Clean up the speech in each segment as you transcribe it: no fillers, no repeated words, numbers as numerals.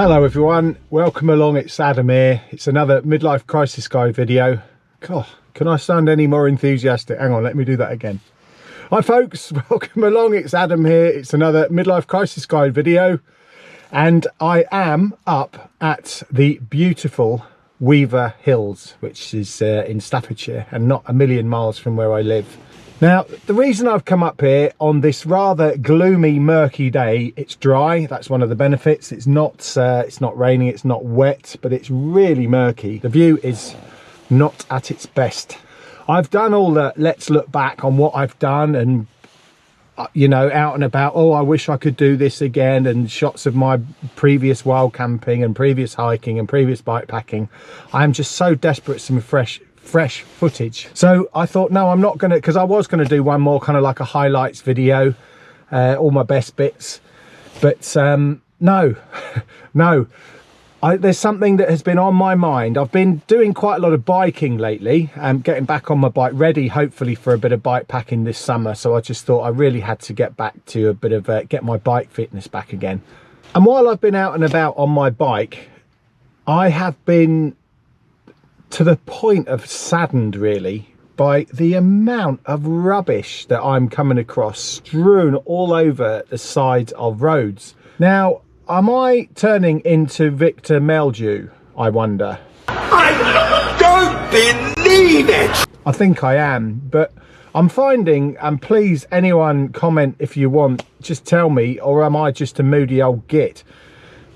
Hello everyone, welcome along. It's Adam here. It's another midlife crisis guide video. God, can I sound any more enthusiastic? Hang on, let me do that again. Hi folks, welcome along. It's Adam here. It's another midlife crisis guide video, and I am up at the beautiful Weaver Hills, which is in Staffordshire and not a million miles from where I live. Now, the reason I've come up here on this rather gloomy, murky day, it's dry. That's one of the benefits. It's not raining, it's not wet, but it's really murky. The view is not at its best. I've done all the let's look back on what I've done and, you know, out and about. Oh, I wish I could do this again, and shots of my previous wild camping and previous hiking and previous bike packing. I am just so desperate for some fresh footage. So I thought, no, I'm not gonna, because I was gonna do one more kind of like a highlights video, all my best bits, but no. There's something that has been on my mind. I've been doing quite a lot of biking lately and getting back on my bike, ready hopefully for a bit of bike packing this summer. So I just thought I really had to get back to a bit of get my bike fitness back again. And while I've been out and about on my bike, I have been to the point of saddened really by the amount of rubbish that I'm coming across strewn all over the sides of roads. Now, am I turning into Victor Meldrew, I wonder? I don't believe it! I think I am, but I'm finding, and please anyone comment if you want, just tell me, or am I just a moody old git?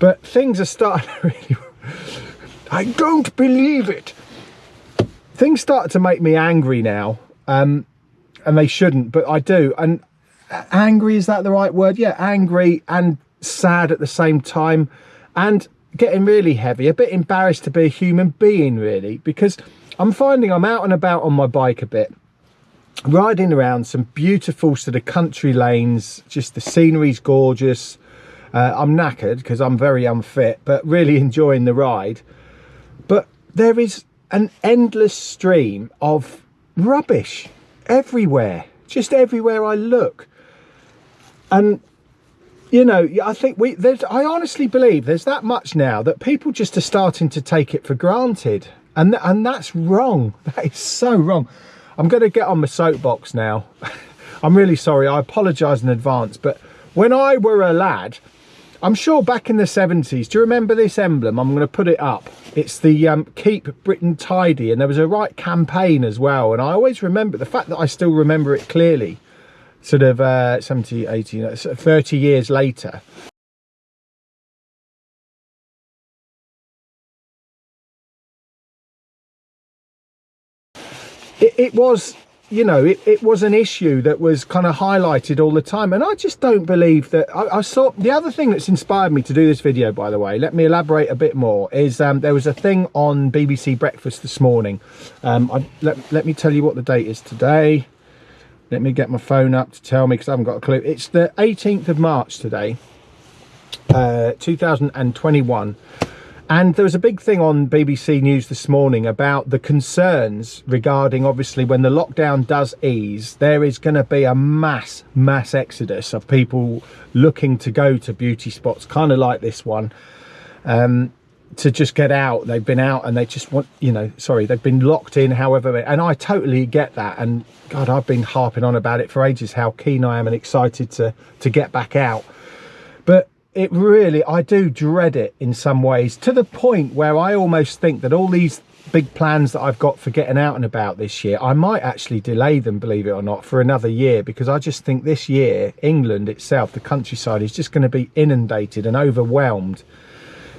But things are starting to really, I don't believe it. Things start to make me angry now, and they shouldn't, but I do. And angry, is that the right word? Yeah, angry and sad at the same time, and getting really heavy, a bit embarrassed to be a human being really, because I'm finding I'm out and about on my bike a bit, riding around some beautiful sort of country lanes, just the scenery's gorgeous. I'm knackered because I'm very unfit, but really enjoying the ride. But there is an endless stream of rubbish everywhere, just everywhere I look. And you know, I think I honestly believe there's that much now that people just are starting to take it for granted, and that's wrong. That is so wrong. I'm going to get on my soapbox now. I'm really sorry, I apologise in advance, but when I were a lad, I'm sure back in the 70s, do you remember this emblem? I'm going to put it up. It's the Keep Britain Tidy, and there was a right campaign as well, and I always remember, the fact that I still remember it clearly, sort of 70, 80, 30 years later. It was, you know, it was an issue that was kind of highlighted all the time, and I just don't believe that. I saw the other thing that's inspired me to do this video, by the way, let me elaborate a bit more, is there was a thing on BBC Breakfast this morning. Let me tell you what the date is today. Let me get my phone up to tell me, because I haven't got a clue. It's the 18th of March today, 2021. And there was a big thing on BBC News this morning about the concerns regarding, obviously, when the lockdown does ease, there is going to be a mass exodus of people looking to go to beauty spots, kind of like this one, to just get out. They've been out and they just want, you know, sorry, they've been locked in, however, and I totally get that. And God, I've been harping on about it for ages, how keen I am and excited to get back out. But it really, I do dread it in some ways, to the point where I almost think that all these big plans that I've got for getting out and about this year, I might actually delay them, believe it or not, for another year, because I just think this year, England itself, the countryside, is just going to be inundated and overwhelmed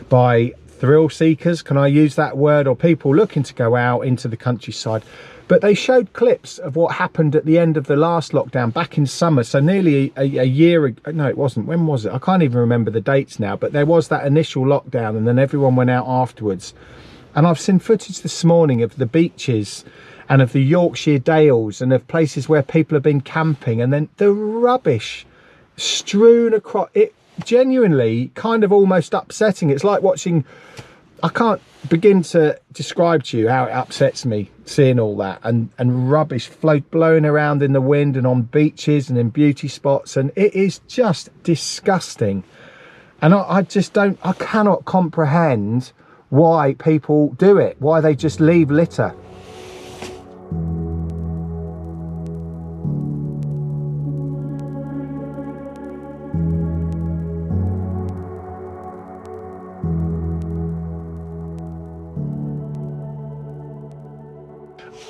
by thrill seekers, can I use that word, or people looking to go out into the countryside. But they showed clips of what happened at the end of the last lockdown back in summer, so nearly a year ago. No, it wasn't. When was it? I can't even remember the dates now, but there was that initial lockdown, and then everyone went out afterwards. And I've seen footage this morning of the beaches and of the Yorkshire Dales and of places where people have been camping, and then the rubbish strewn across it. Genuinely kind of almost upsetting. It's like watching, I can't begin to describe to you how it upsets me seeing all that, and rubbish blowing around in the wind and on beaches and in beauty spots, and it is just disgusting. And I just don't, I cannot comprehend why people do it, why they just leave litter.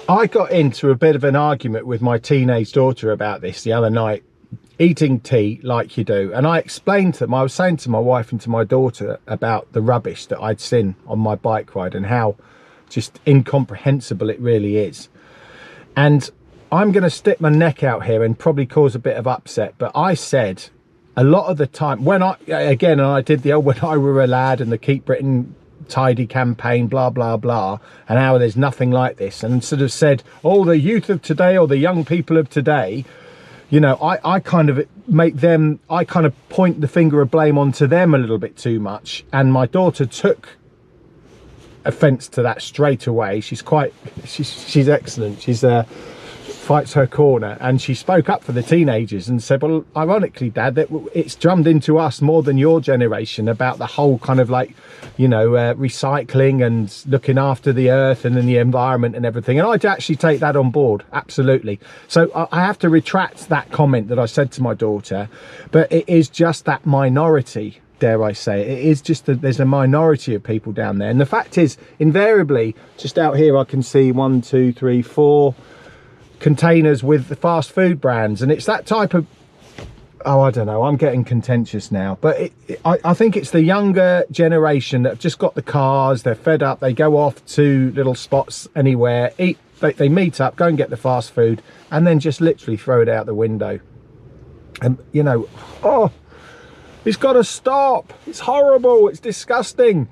I got into a bit of an argument with my teenage daughter about this the other night, eating tea like you do, and I explained to them, I was saying to my wife and to my daughter about the rubbish that I'd seen on my bike ride and how just incomprehensible it really is. And I'm going to stick my neck out here and probably cause a bit of upset, but I said a lot of the time when I did the old when I were a lad and the Keep Britain Tidy campaign, blah blah blah, and how there's nothing like this, and sort of said, oh, the youth of today or the young people of today, you know, I kind of make them, I kind of point the finger of blame onto them a little bit too much. And my daughter took offense to that straight away. She's excellent. She's fights her corner, and she spoke up for the teenagers and said, well, ironically, Dad, that it's drummed into us more than your generation about the whole kind of like, you know, recycling and looking after the earth and then the environment and everything. And I'd actually take that on board, absolutely. So I have to retract that comment that I said to my daughter, but it is just that minority, dare I say. It is just that there's a minority of people down there. And the fact is, invariably, just out here I can see 1, 2, 3, 4 containers with the fast food brands, and it's that type of, oh, I don't know, I'm getting contentious now, but I think it's the younger generation that have just got the cars, they're fed up, they go off to little spots anywhere, eat, they meet up, go and get the fast food, and then just literally throw it out the window. And you know, oh, it's got to stop. It's horrible, it's disgusting.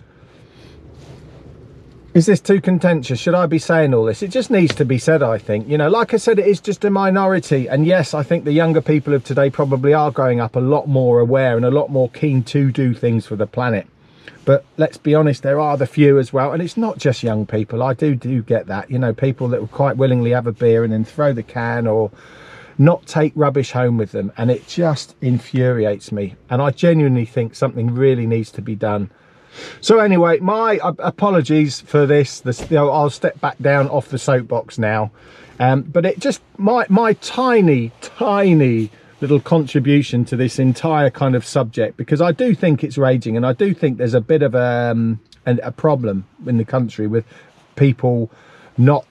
Is this too contentious? Should I be saying all this? It just needs to be said, I think. You know, like I said, it is just a minority. And yes, I think the younger people of today probably are growing up a lot more aware and a lot more keen to do things for the planet. But let's be honest, there are the few as well. And it's not just young people. I do get that. You know, people that will quite willingly have a beer and then throw the can or not take rubbish home with them. And it just infuriates me. And I genuinely think something really needs to be done. So anyway, my apologies for this. You know, I'll step back down off the soapbox now. But it just, my tiny little contribution to this entire kind of subject, because I do think it's raging, and I do think there's a bit of a problem in the country with people not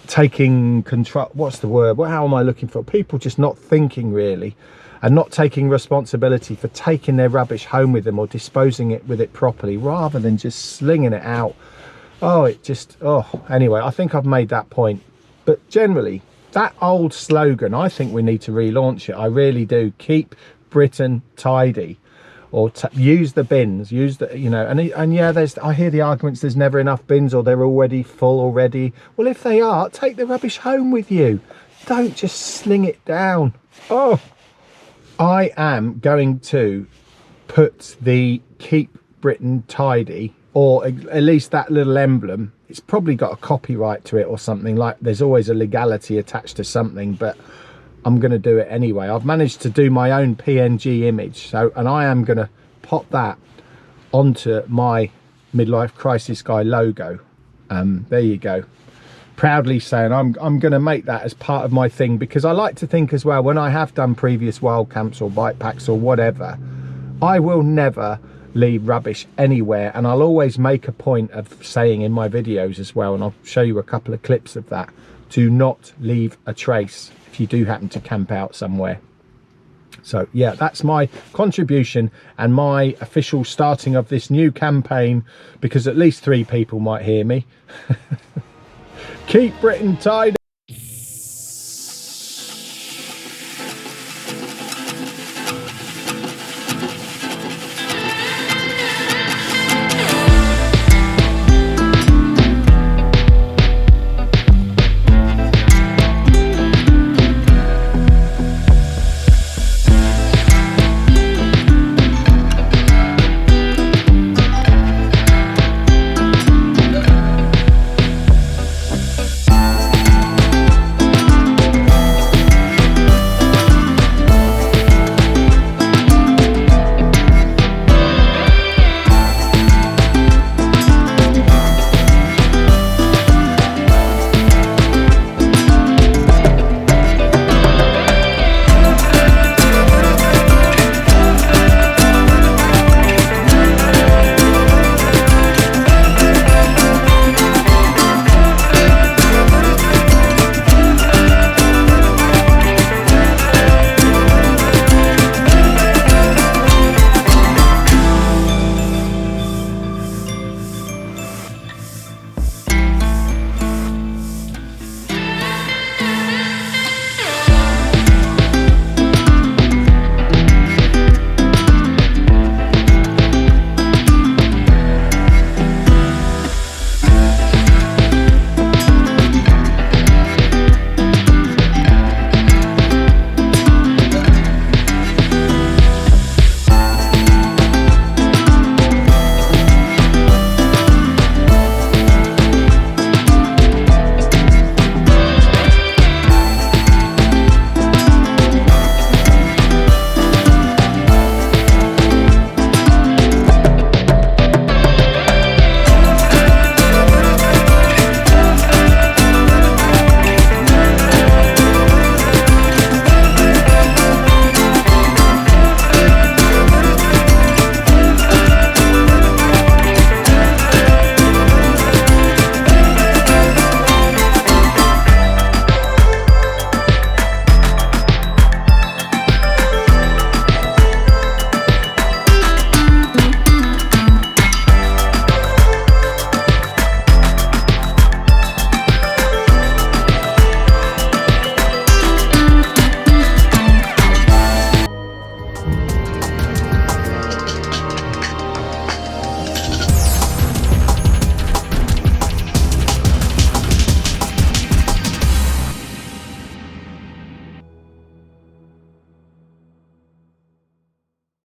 taking control. What's the word? How am I looking for? People just not thinking really, and not taking responsibility for taking their rubbish home with them or disposing it with it properly, rather than just slinging it out. Oh, it just, oh, anyway, I think I've made that point. But generally, that old slogan, I think we need to relaunch it. I really do. Keep Britain tidy, or use the bins, use the, you know, and yeah, I hear the arguments there's never enough bins, or they're already full already. Well, if they are, take the rubbish home with you. Don't just sling it down. Oh, I am going to put the Keep Britain Tidy, or at least that little emblem. It's probably got a copyright to it or something, like there's always a legality attached to something, but I'm going to do it anyway. I've managed to do my own PNG image, so, and I am going to pop that onto my Midlife Crisis Guy logo. There you go. Proudly saying I'm going to make that as part of my thing, because I like to think as well, when I have done previous wild camps or bike packs or whatever, I will never leave rubbish anywhere, and I'll always make a point of saying in my videos as well, and I'll show you a couple of clips of that, to not leave a trace if you do happen to camp out somewhere. So yeah, that's my contribution and my official starting of this new campaign, because at least 3 people might hear me. Keep Britain tidy.